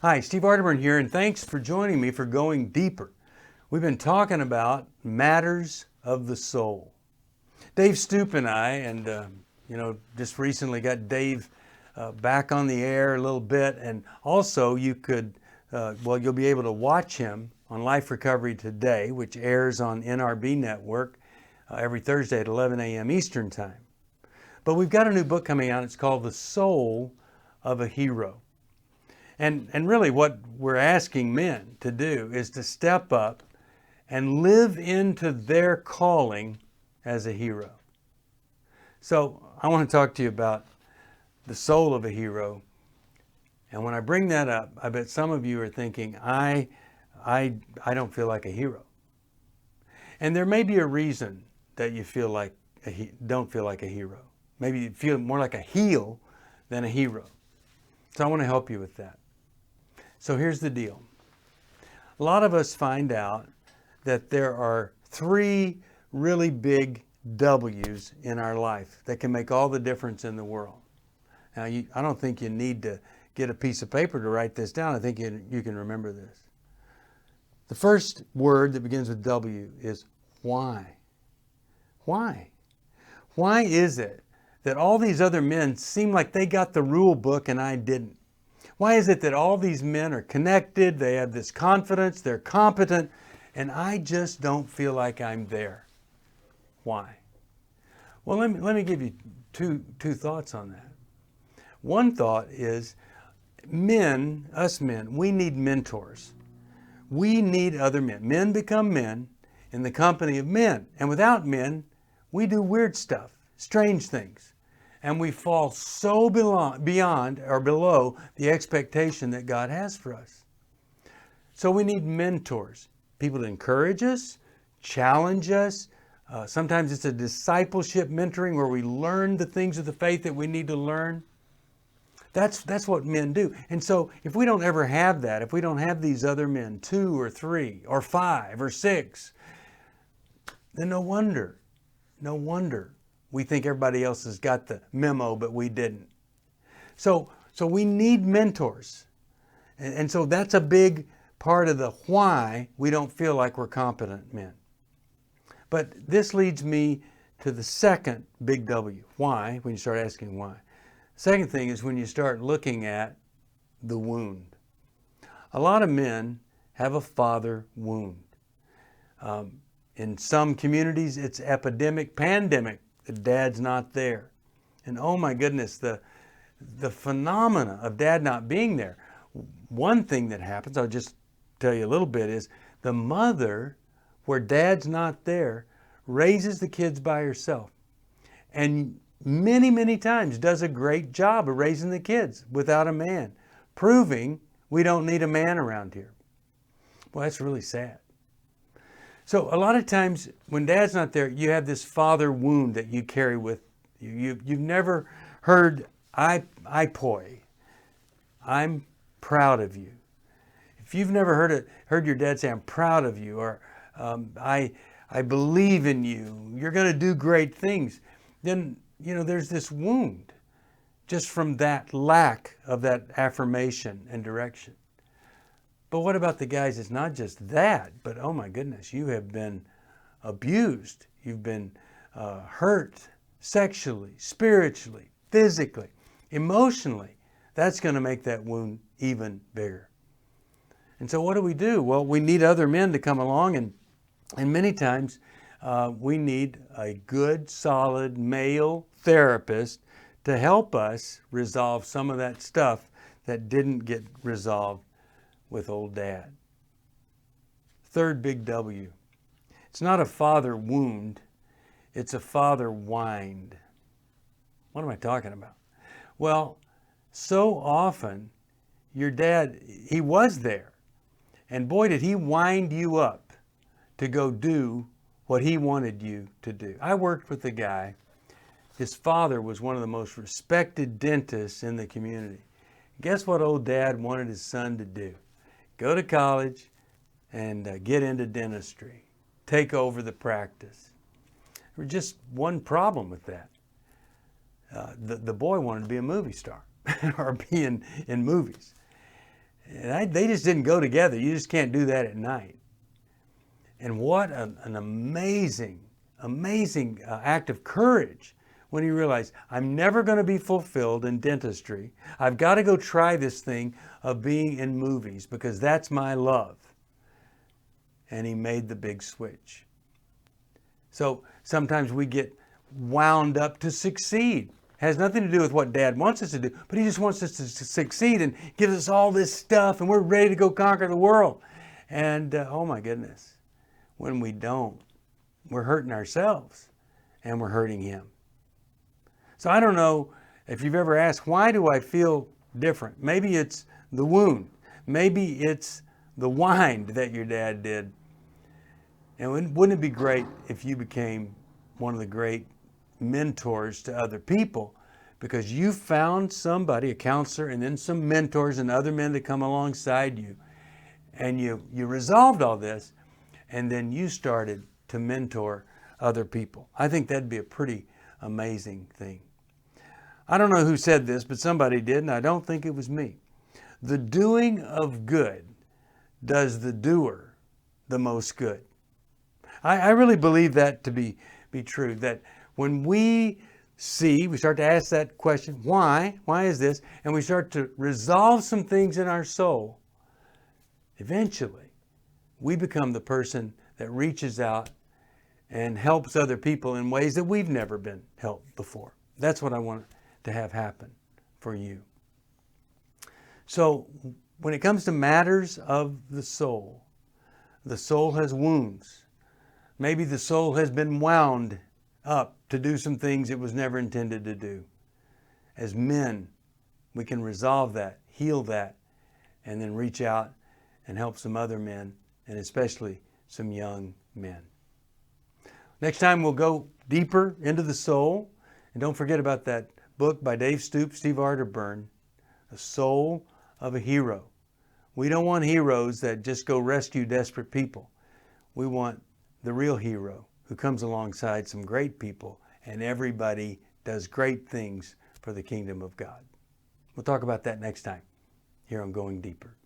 Hi, Steve Arterburn here, and thanks for joining me for Going Deeper. We've been talking about matters of the soul. Dave Stoop and I, just recently got Dave back on the air a little bit, and also you'll be able to watch him on Life Recovery Today, which airs on NRB Network every Thursday at 11 a.m. Eastern Time. But we've got a new book coming out. It's called The Soul of a Hero. And really what we're asking men to do is to step up and live into their calling as a hero. So I want to talk to you about the soul of a hero. And when I bring that up, I bet some of you are thinking, I don't feel like a hero. And there may be a reason that you don't feel like a hero. Maybe you feel more like a heel than a hero. So I want to help you with that. So here's the deal. A lot of us find out that there are three really big W's in our life that can make all the difference in the world. Now, I don't think you need to get a piece of paper to write this down. I think you can remember this. The first word that begins with W is why. Why? Why is it that all these other men seem like they got the rule book and I didn't? Why is it that all these men are connected, they have this confidence, they're competent, and I just don't feel like I'm there? Why? Well, let me give you two thoughts on that. One thought is us men, we need mentors. We need other men. Men become men in the company of men. And without men, we do weird stuff, strange things. And we fall so beyond or below the expectation that God has for us. So we need mentors, people to encourage us, challenge us. Sometimes it's a discipleship mentoring where we learn the things of the faith that we need to learn. That's what men do. And so if we don't ever have that, if we don't have these other men, 2 or 3 or 5 or 6, then no wonder we think everybody else has got the memo, but we didn't. So we need mentors. And so that's a big part of the why we don't feel like we're competent men. But this leads me to the second big W. Why? When you start asking why. Second thing is when you start looking at the wound. A lot of men have a father wound. In some communities, it's epidemic, pandemic. The dad's not there. And oh my goodness, the phenomena of dad not being there. One thing that happens, I'll just tell you a little bit, is the mother, where dad's not there, raises the kids by herself. And many, many times does a great job of raising the kids without a man, proving we don't need a man around here. Well, that's really sad. So a lot of times when dad's not there, you have this father wound that you carry with you. You've never heard I poi. I'm proud of you. If you've never heard your dad say, I'm proud of you, or I believe in you, you're going to do great things, then there's this wound just from that lack of that affirmation and direction. But what about the guys? It's not just that, but oh my goodness, you have been abused. You've been hurt sexually, spiritually, physically, emotionally. That's going to make that wound even bigger. And so what do? Well, we need other men to come along, and many times we need a good, solid male therapist to help us resolve some of that stuff that didn't get resolved with old dad. Third big W. It's not a father wound, it's a father wind. What am I talking about? Well, so often your dad, he was there, and boy did he wind you up to go do what he wanted you to do. I worked with a guy, his father was one of the most respected dentists in the community. Guess what old dad wanted his son to do? Go to college and get into dentistry. Take over the practice. There was just one problem with that. The boy wanted to be a movie star or be in movies. They just didn't go together. You just can't do that at night. And what an amazing, amazing act of courage when he realized, I'm never going to be fulfilled in dentistry. I've got to go try this thing of being in movies because that's my love. And he made the big switch. So sometimes we get wound up to succeed. Has nothing to do with what Dad wants us to do, but he just wants us to succeed and gives us all this stuff and we're ready to go conquer the world. And oh my goodness, when we don't, we're hurting ourselves and we're hurting him. So I don't know if you've ever asked, why do I feel different? Maybe it's the wound. Maybe it's the wind that your dad did. And wouldn't it be great if you became one of the great mentors to other people because you found somebody, a counselor, and then some mentors and other men to come alongside you. And you resolved all this, and then you started to mentor other people. I think that'd be a pretty amazing thing. I don't know who said this, but somebody did, and I don't think it was me. The doing of good does the doer the most good. I really believe that to be true, that when we start to ask that question, why is this? And we start to resolve some things in our soul, eventually we become the person that reaches out and helps other people in ways that we've never been helped before. That's what I want to have happen for you. So when it comes to matters of the soul has wounds. Maybe the soul has been wound up to do some things it was never intended to do. As men, we can resolve that, heal that, and then reach out and help some other men, and especially some young men. Next time we'll go deeper into the soul. And don't forget about that book by Dave Stoops, Steve Arterburn, The Soul of a Hero. We don't want heroes that just go rescue desperate people. We want the real hero who comes alongside some great people and everybody does great things for the kingdom of God. We'll talk about that next time here on Going Deeper.